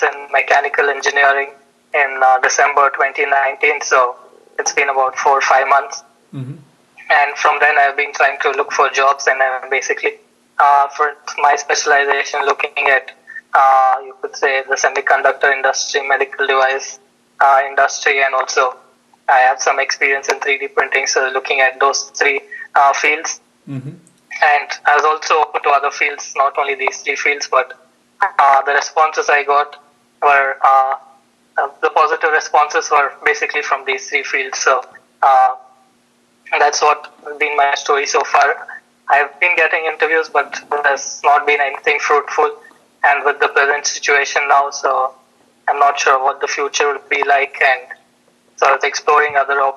in mechanical engineering in December 2019. So it's been about 4 or 5 months. And from then I've been trying to look for jobs, and I'm basically for my specialization looking at you could say the semiconductor industry, medical device industry, and also I have some experience in 3D printing, so looking at those three fields. And I was also open to other fields, not only these three fields, but the responses I got were the positive responses were basically from these three fields. So that's what been my story so far. I've been getting interviews, but there's not been anything fruitful. And with the present situation now, so I'm not sure what the future will be like. And so I was exploring other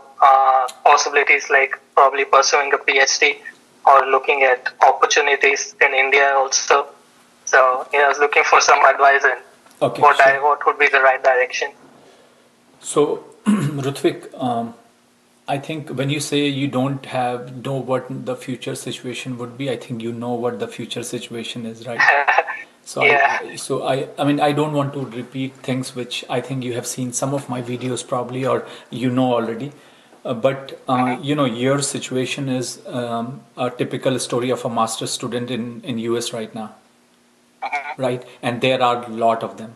possibilities, like probably pursuing a PhD or looking at opportunities in India also. So I was looking for some advice in what would be the right direction. So, Rutvik, I think when you say you don't know what the future situation would be, I think you know what the future situation is, right? So Yeah. I mean, I don't want to repeat things which I think you have seen some of my videos probably, or you know already. But your situation is a typical story of a master's student in US right now, right? And there are a lot of them.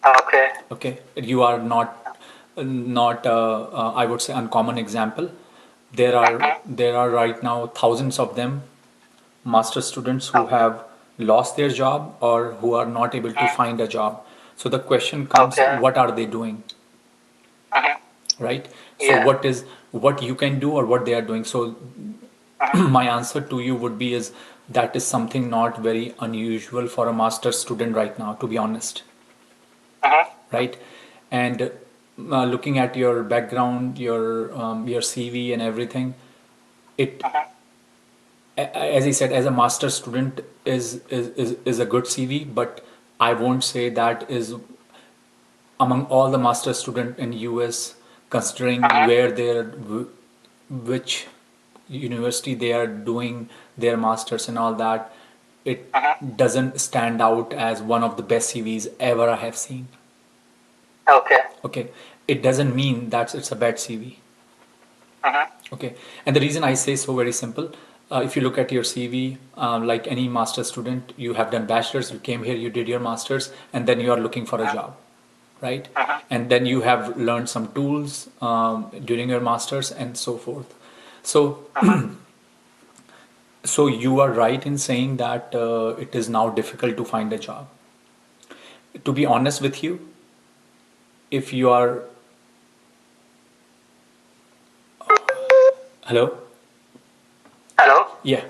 Okay. Okay, you are not I would say uncommon example. There are right now thousands of them, master students who have lost their job or who are not able to find a job. So the question comes, Okay. what are they doing, right? So Yeah. what you can do or what they are doing. So my answer to you would be is that is something not very unusual for a master student right now, to be honest, right? And looking at your background, your CV and everything, it as I said, as a master student is a good CV, but I won't say that is among all the master student in US, considering where which university they are doing their masters and all that, it doesn't stand out as one of the best CVs ever I have seen. Okay. Okay, it doesn't mean that it's a bad CV. Okay, and the reason I say so very simple. If you look at your CV, like any master student, you have done bachelor's, you came here, you did your master's, and then you are looking for a job, right? And then you have learned some tools during your master's and so forth. So, so you are right in saying that it is now difficult to find a job. To be honest with you, if you are hello. Hello. Yeah.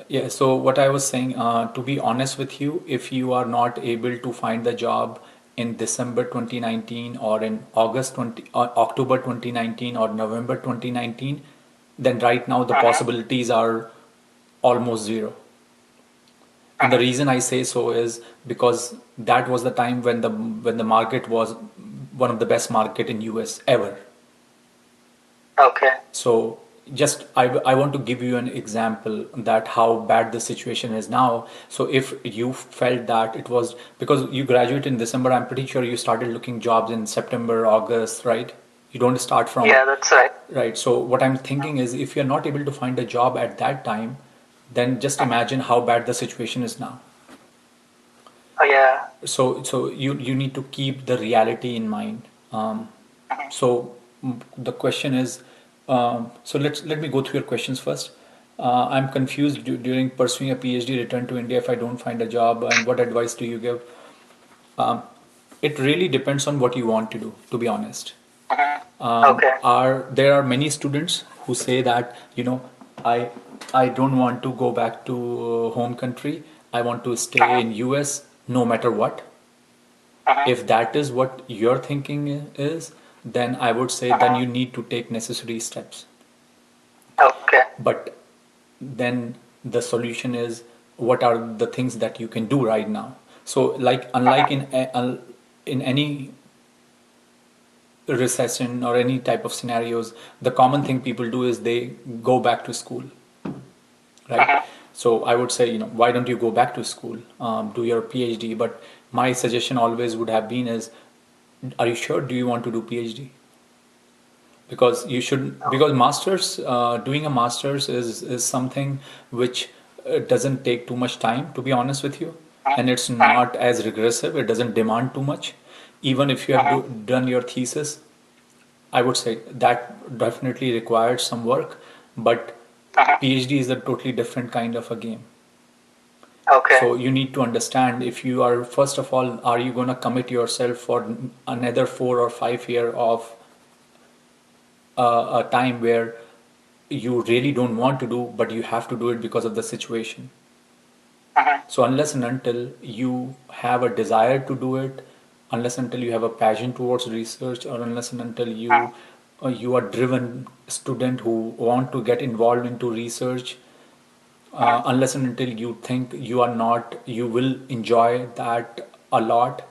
Yeah, so what I was saying, to be honest with you, if you are not able to find the job in December 2019 or in October 2019 or November 2019, then right now the possibilities are almost zero. And the reason I say so is because that was the time when the market was one of the best market in US ever. Okay. So just I want to give you an example that how bad the situation is now. So if you felt that it was because you graduated in December, I'm pretty sure you started looking jobs in September, August, right? You don't start from Yeah, that's right. right. So what I'm thinking is if you're not able to find a job at that time, then just imagine how bad the situation is now. Oh, yeah. So you need to keep the reality in mind. So the question is, so let me go through your questions first. I'm confused during pursuing a PhD, return to India if I don't find a job, and what advice do you give? It really depends on what you want to do, to be honest. Okay. There are many students who say that I I don't want to go back to home country. I want to stay in US no matter what. If that is what your thinking is, then I would say then you need to take necessary steps. Okay. But then the solution is what are the things that you can do right now. So like unlike in any recession or any type of scenarios, the common thing people do is they go back to school, right? So I would say, why don't you go back to school, do your PhD? But my suggestion always would have been is, are you sure? Do you want to do PhD? Because you should, because masters, doing a masters is something which doesn't take too much time, to be honest with you, and it's not as regressive. It doesn't demand too much. Even if you have done your thesis, I would say that definitely requires some work, but PhD is a totally different kind of a game. Okay. So you need to understand, if you are, first of all, are you going to commit yourself for another 4 or 5 year of a time where you really don't want to do, but you have to do it because of the situation. So unless and until you have a desire to do it, unless until you have a passion towards research, or unless and until you are driven student who want to get involved into research, unless and until you think you will enjoy that a lot,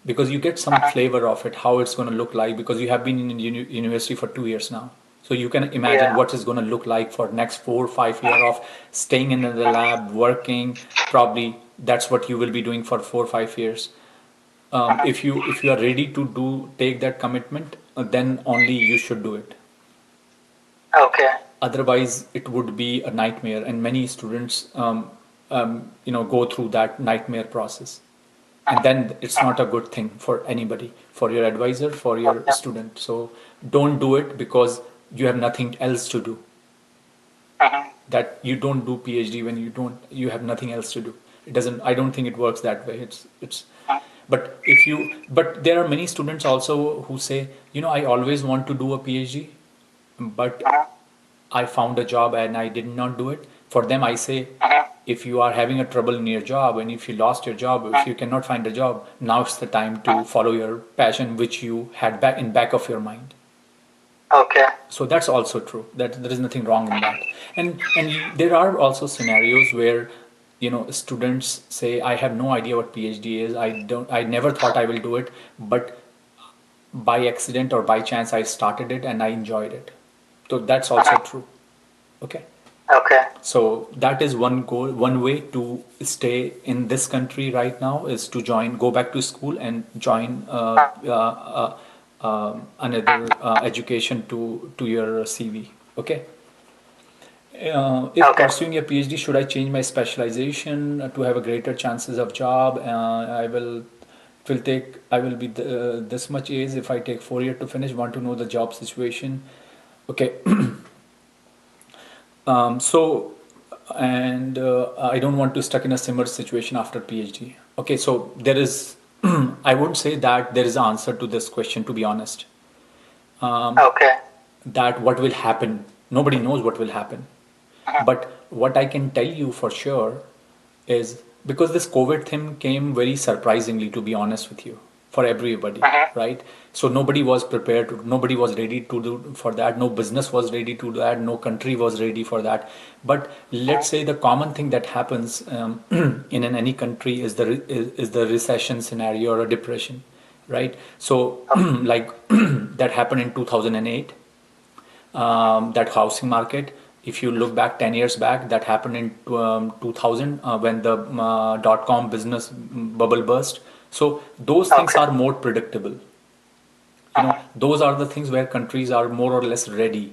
because you get some flavor of it, how it's going to look like, because you have been in university for 2 years now. So you can imagine Yeah. what it's going to look like for next 4 or 5 years of staying in the lab, working. Probably that's what you will be doing for 4 or 5 years. If you are ready to take that commitment, then only you should do it. Okay. Otherwise, it would be a nightmare, and many students, go through that nightmare process, and then it's not a good thing for anybody, for your advisor, for your Okay. student. So don't do it because you have nothing else to do. That you don't do PhD when you have nothing else to do. It doesn't. I don't think it works that way. It's. But there are many students also who say, I always want to do a PhD, but I found a job and I did not do it. For them, I say, if you are having a trouble in your job, and if you lost your job, if you cannot find a job, now it's the time to follow your passion, which you had back of your mind. Okay. So that's also true. That there is nothing wrong in that. And there are also scenarios where students say, I have no idea what PhD is. I never thought I will do it, but by accident or by chance I started it and I enjoyed it. So that's also true. Okay. Okay. So that is one goal. One way to stay in this country right now is to go back to school and join another education to your CV. Okay. If Okay. pursuing a PhD, should I change my specialization to have a greater chances of job? I will be this much age. If I take 4 years to finish, want to know the job situation. Okay. So, and I don't want to stuck in a similar situation after PhD. Okay, so there is, I would say that there is an answer to this question, to be honest. Okay. That what will happen, nobody knows what will happen. But what I can tell you for sure is, because this COVID thing came very surprisingly, to be honest with you, for everybody, right? So nobody was prepared, nobody was ready to do for that. No business was ready to do that. No country was ready for that. But let's say the common thing that happens in any country is the recession scenario or a depression, right? So like that happened in 2008, that housing market. If you look back 10 years back, that happened in 2000 when the dot-com business bubble burst. So those things Okay. are more predictable. Those are the things where countries are more or less ready.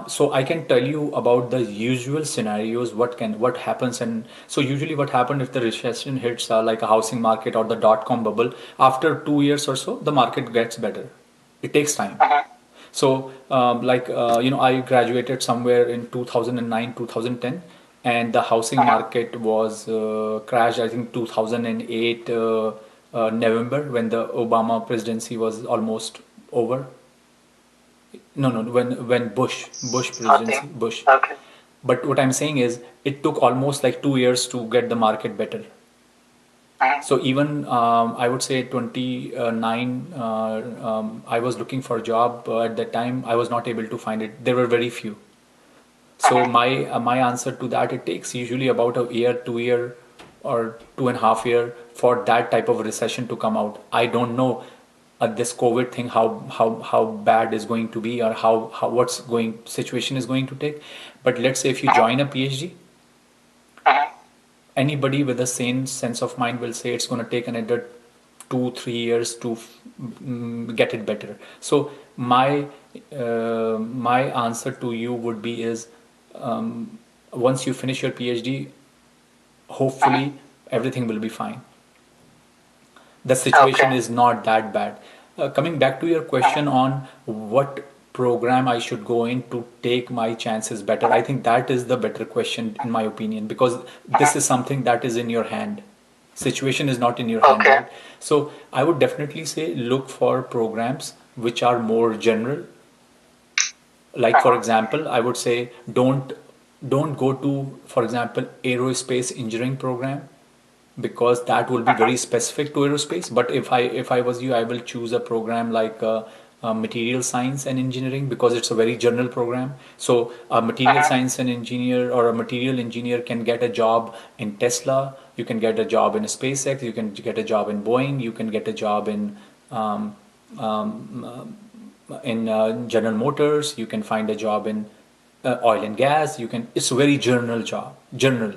So I can tell you about the usual scenarios, what happens. And so usually what happens if the recession hits like a housing market or the dot-com bubble, after 2 years or so, the market gets better. It takes time. So, I graduated somewhere in 2009, 2010, and the housing market was crashed, I think, 2008 November, when the Obama presidency was almost over. No, no, when Bush presidency, Starting. Bush. Okay. But what I'm saying is, it took almost like 2 years to get the market better. So even I would say 29, I was looking for a job at that time. I was not able to find it. There were very few. So my answer to that, it takes usually about a year, 2 year, or 2.5 year for that type of recession to come out. I don't know this COVID thing, how bad is going to be, or how what's going situation is going to take. But let's say if you join a PhD, Anybody with a sane sense of mind will say it's going to take another 2 3 years to get it better. So my answer to you would be is, once you finish your PhD, hopefully everything will be fine. The situation Okay. is not that bad. Coming back to your question on what program I should go in to take my chances better, I think that is the better question in my opinion, because this is something that is in your hand. Situation is not in your hand, Okay. right? So I would definitely say look for programs which are more general. Like for example, I would say don't go to, for example, aerospace engineering program, because that will be very specific to aerospace. But if I was you, I will choose a program like material science and engineering, because it's a very general program. So a material science and engineer or a material engineer can get a job in Tesla, you can get a job in SpaceX, you can get a job in Boeing, you can get a job um, in General Motors, you can find a job in oil and gas. You can. It's a very general job, general.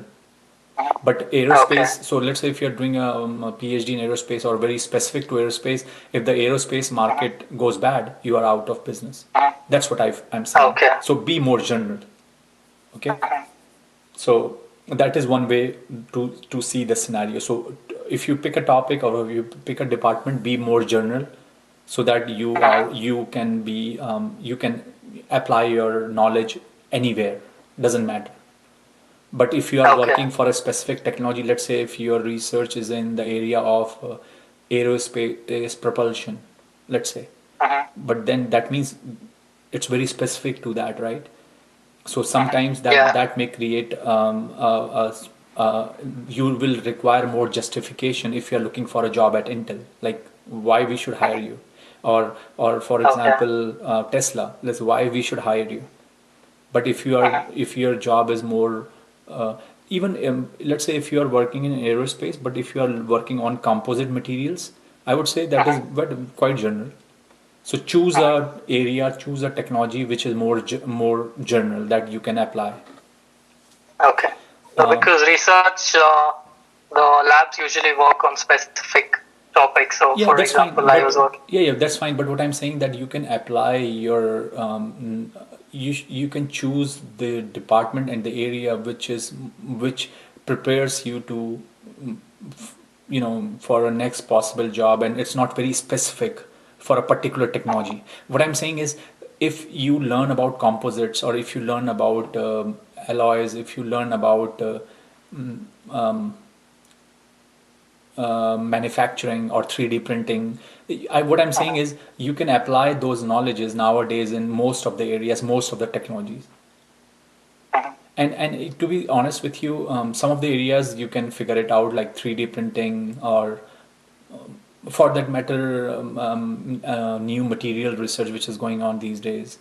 But Okay. aerospace, so let's say if you're doing a PhD in aerospace or very specific to aerospace, if the aerospace market goes bad, you are out of business. That's what I'm saying. Okay. So be more general. Okay. So that is one way to see the scenario. So if you pick a topic or if you pick a department, be more general, so that you can apply your knowledge anywhere. Doesn't matter. But if you are Okay. working for a specific technology, let's say if your research is in the area of aerospace propulsion, let's say, but then that means it's very specific to that, right? So sometimes that Yeah. that may create you will require more justification if you're looking for a job at Intel, like why we should hire you, or for Okay. example Tesla, let's why we should hire you. But if your job is more even let's say if you are working in aerospace, but if you are working on composite materials, I would say that is quite general. So choose a area, choose a technology which is more general that you can apply. Okay. So Um, because research, the labs usually work on specific topics. So, yeah, for that's example, fine. I was But working. yeah, that's fine. But what I'm saying that you can apply your you can choose the department and the area which prepares you to for a next possible job, and it's not very specific for a particular technology. What I'm saying is, if you learn about composites, or if you learn about alloys, if you learn about manufacturing or 3D printing, what I'm saying is you can apply those knowledges nowadays in most of the areas, most of the technologies. And to be honest with you, some of the areas you can figure it out, like 3D printing, or for that matter, new material research which is going on these days,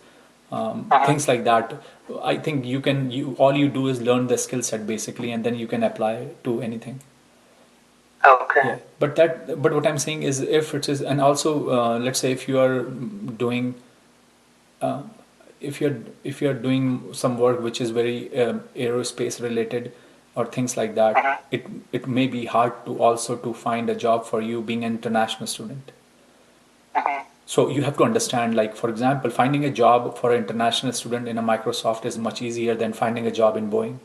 things like that. I think you all you do is learn the skill set basically, and then you can apply it to anything. Okay. Yeah, but what I'm saying is, if it is, and also let's say if you are doing uh, if you're doing some work which is very aerospace related or things like that, it may be hard to also to find a job for you being an international student. So you have to understand, like for example, finding a job for an international student in a Microsoft is much easier than finding a job in Boeing.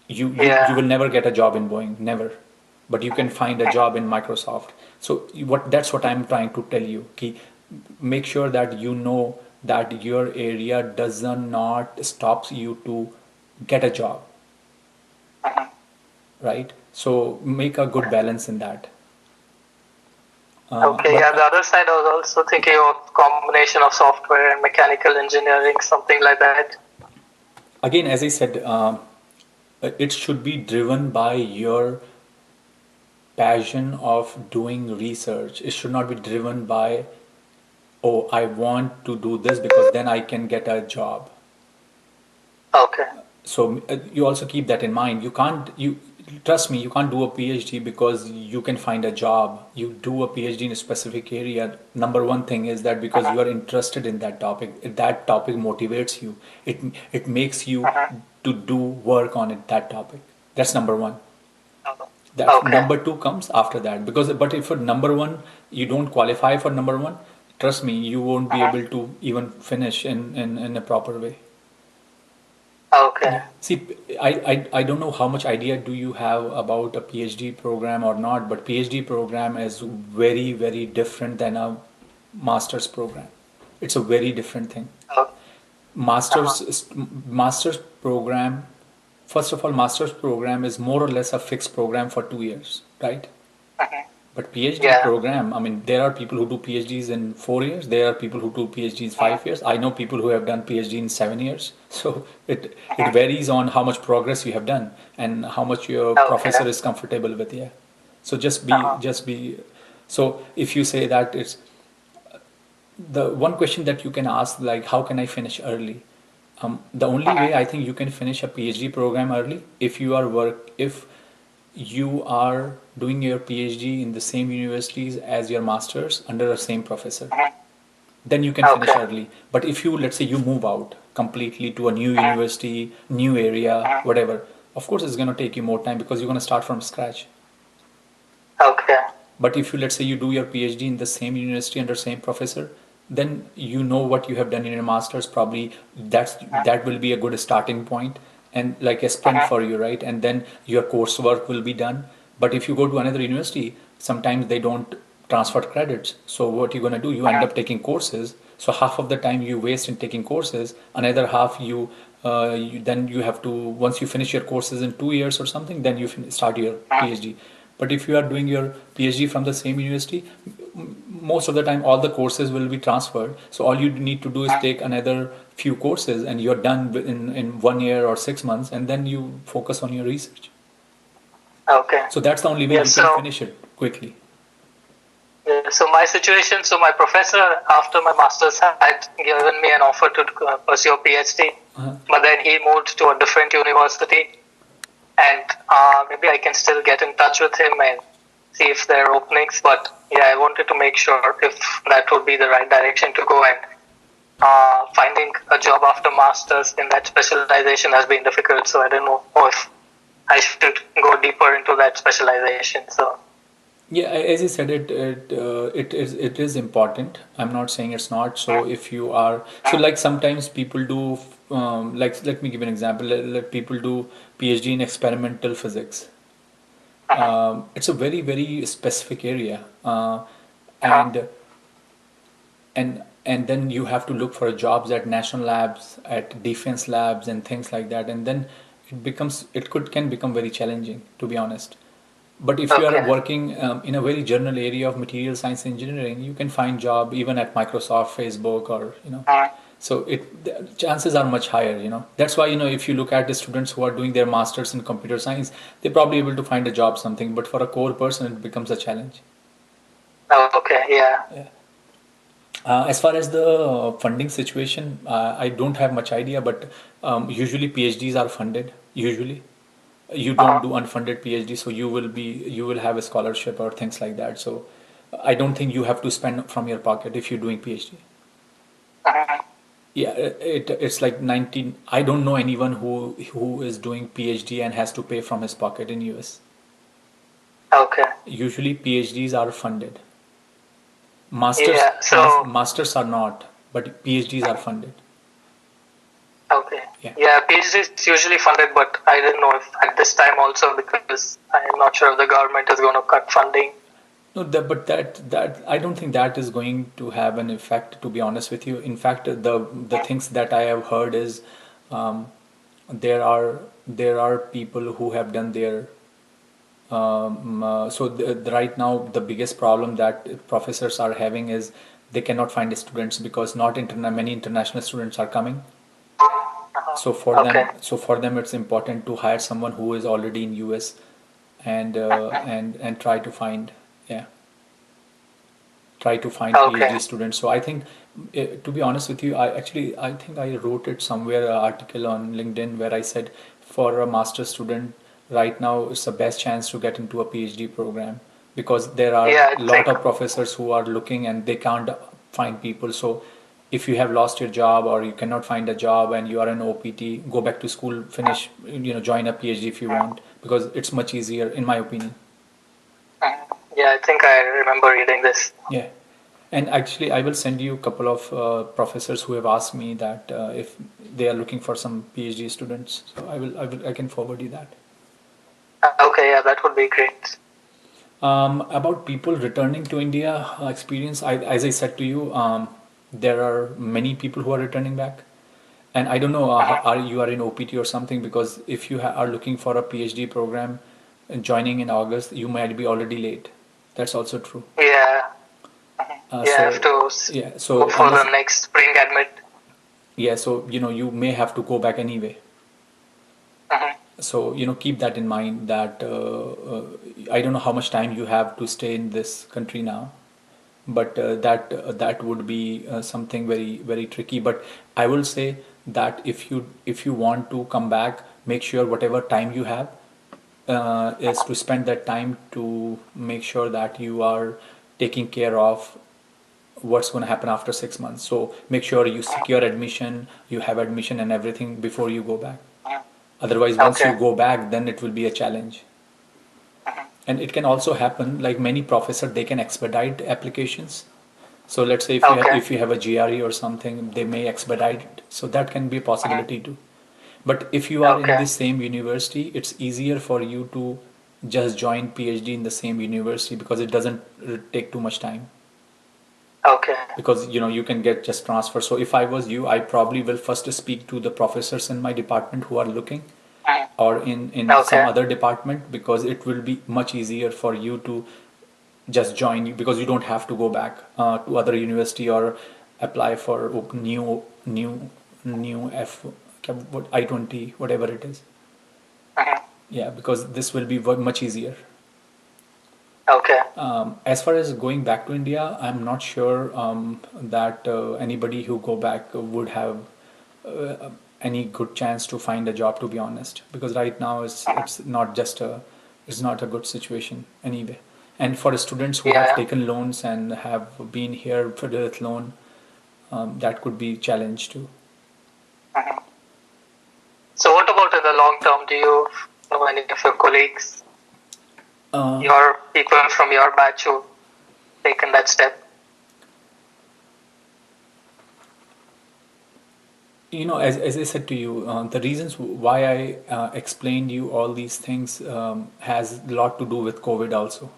You Yeah. will never get a job in Boeing, never. But you can find a job in Microsoft. So what that's what I'm trying to tell you. Ki, make sure that you know that your area does not stops you to get a job, right? So make a good balance in that. Okay. But Yeah. The other side, I was also thinking of combination of software and mechanical engineering, something like that. again, as I said, it should be driven by your passion of doing research. It should not be driven by, oh, I want to do this because then I can get a job. Okay. So you also keep that in mind. You trust me, you can't do a PhD because you can find a job. You do a PhD in a specific area. Number one thing is that because you are interested in that topic, that topic motivates you. It makes you to do work on it, that topic. That's number one. That Okay. number two comes after that. But if for number one you don't qualify for number one, trust me, you won't be Uh-huh. able to even finish in a proper way. Okay. Yeah. See, I don't know how much idea do you have about a PhD program or not, but PhD program is very, very different than a master's program. It's a very different thing. Oh, uh-huh. Master's program, first of all, master's program is more or less a fixed program for 2 years, right? Uh-huh. But PhD Yeah. program, I mean, there are people who do PhDs in 4 years. There are people who do PhDs Uh-huh. 5 years. I know people who have done PhD in 7 years. So it Uh-huh. varies on how much progress you have done and how much your Okay. professor is comfortable with. Yeah. So Uh-huh. just be. So if you say that it's the one question that you can ask, like, how can I finish early? The only Uh-huh. way I think you can finish a PhD program early if you are doing your PhD in the same universities as your masters under the same professor, Uh-huh. then you can finish Okay. early. But if you, let's say, you move out completely to a new Uh-huh. university, new area, Uh-huh. whatever, of course it's going to take you more time because you're going to start from scratch. Okay. But if you, let's say, you do your PhD in the same university under same professor, then you know what you have done in your masters. Probably Uh-huh. that will be a good starting point and like a sprint Uh-huh. for you, right? And then your coursework will be done. But if you go to another university, sometimes they don't transfer credits. So what you're gonna do? You end Uh-huh. up taking courses. So half of the time you waste in taking courses, another half then you have to once you finish your courses in 2 years or something, then you start your Uh-huh. PhD. But if you are doing your PhD from the same university, most of the time all the courses will be transferred. So all you need to do is Uh-huh. take another few courses and you're done in 1 year or 6 months, and then you focus on your research. Okay. So that's the only way Yeah. you can finish it quickly. Yeah, so my situation, so my professor after my master's had given me an offer to pursue a PhD, Uh-huh. but then he moved to a different university, and maybe I can still get in touch with him and see if there are openings. But yeah, I wanted to make sure if that would be the right direction to go, and finding a job after masters in that specialization has been difficult. So I don't know if I should go deeper into that specialization. So. Yeah, as you said, it is important. I'm not saying it's not. So if you are like sometimes people do like let me give an example. Let people do PhD in experimental physics. Uh-huh. It's a very very specific area, Uh-huh. and and then you have to look for jobs at national labs, at defense labs, and things like that. And then it can become very challenging, to be honest. But if you are Okay. working in a very general area of material science engineering, you can find job even at Microsoft, Facebook, or Uh-huh. So the chances are much higher. That's why if you look at the students who are doing their masters in computer science, they're probably able to find a job something. But for a core person, it becomes a challenge. Oh, okay. Yeah. Yeah. As far as the funding situation, I don't have much idea, but usually PhDs are funded. Usually, you don't Uh-huh. do unfunded PhD, so you will have a scholarship or things like that. So I don't think you have to spend from your pocket if you're doing PhD. Uh-huh. Yeah, it's like 19. I don't know anyone who is doing PhD and has to pay from his pocket in US. Okay. Usually PhDs are funded. Masters Yeah. So. masters are not, but PhDs are funded. Okay. Yeah. Yeah, PhD is usually funded, but I didn't know if at this time also because I'm not sure if the government is going to cut funding. No, but that I don't think that is going to have an effect. To be honest with you, in fact, the things that I have heard is um, there are people who have done their right now the biggest problem that professors are having is they cannot find students because not many international students are coming. Uh-huh. So for Okay. them it's important to hire someone who is already in US and try to find Okay. PhD students. So I think, to be honest with you, I think I wrote it somewhere, an article on LinkedIn where I said for a master student right now it's the best chance to get into a PhD program because there are Yeah, a I lot think. of professors who are looking and they can't find people. So if you have lost your job or you cannot find a job and you are an OPT, go back to school, finish, join a PhD if you want because it's much easier, in my opinion. Yeah, I think I remember reading this. Yeah. And actually, I will send you a couple of professors who have asked me that if they are looking for some PhD students. So I can forward you that. Okay, yeah, that would be great. About people returning to India experience, as I said to you, there are many people who are returning back. And I don't know, are you are in OPT or something? Because if you are looking for a PhD program joining in August, you might be already late. That's also true. Yeah, yeah, I have So to yeah, go so for the unless next spring admit. yeah, so you may have to go back anyway. Mhm. So keep that in mind that I don't know how much time you have to stay in this country now, but that would be something very very tricky. But I will say that if you want to come back, make sure whatever time you have is to spend that time to make sure that you are taking care of what's going to happen after 6 months. So make sure you secure admission, you have admission and everything before you go back. Otherwise, once Okay. you go back, then it will be a challenge. Mhm. And it can also happen, like many professors, they can expedite applications. So let's say Okay. if you have a GRE or something, they may expedite it. So that can be a Mhm. possibility too. But if you are in Okay. the same university, it's easier for you to just join PhD in the same university because it doesn't take too much time. Okay. Because you can get just transfer. So if I was you, I probably will first speak to the professors in my department who are looking, Mhm. or in some Okay. other department, because it will be much easier for you to just join because you don't have to go back to other university or apply for new F what I-20 whatever it is. Mhm. Yeah, because this will be much easier. Okay. As far as going back to India, I'm not sure that anybody who go back would have uh, any good chance to find a job, to be honest, because right now Mhm. it's not a good situation anyway. And for students who have Yeah. taken loans and have been here for the loan, that could be challenge too. Mhm. So what about in the long term? Do you know any of your colleagues, Uh, your people from your batch who taken that step? as I said to you, the reasons why I explained you all these things has a lot to do with COVID also.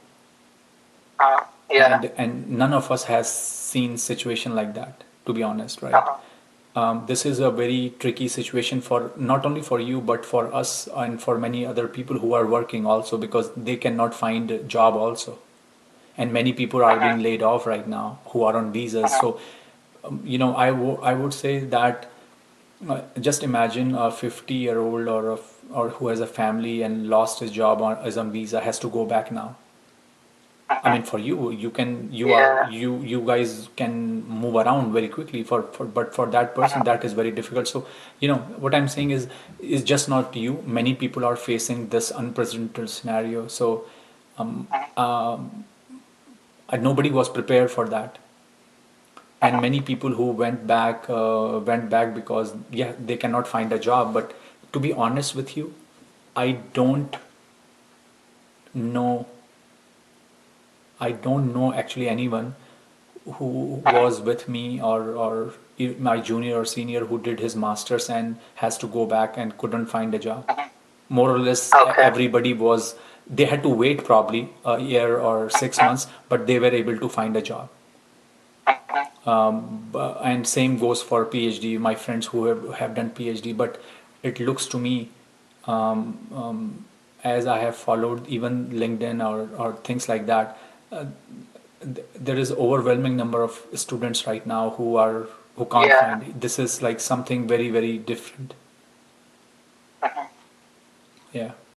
Yeah. And none of us has seen situation like that, to be honest, right? Uh-huh. This is a very tricky situation for not only for you but for us and for many other people who are working also, because they cannot find a job also, and many people are Uh-huh. being laid off right now who are on visas. Uh-huh. So I would say that just imagine a 50-year-old or who has a family and lost his job as on visa has to go back now. I Uh-huh. mean, for you, Yeah. you guys can move around very quickly. But for that person, Uh-huh. that is very difficult. So, what I'm saying is just not you. Many people are facing this unprecedented scenario. So, um, Uh-huh. nobody was prepared for that. And Uh-huh. many people who went back because yeah, they cannot find a job. But to be honest with you, I don't know. I don't know actually anyone who Uh-huh. was with me or my junior or senior who did his masters and has to go back and couldn't find a job. Uh-huh. More or less Okay. everybody was, they had to wait probably a year or 6 months, but they were able to find a job. Uh-huh. And same goes for PhD, my friends who have done PhD. But it looks to me, as I have followed even LinkedIn or things like that, uh, there is overwhelming number of students right now who can't Yeah. find it. This is like something very very different. Uh-huh. Yeah.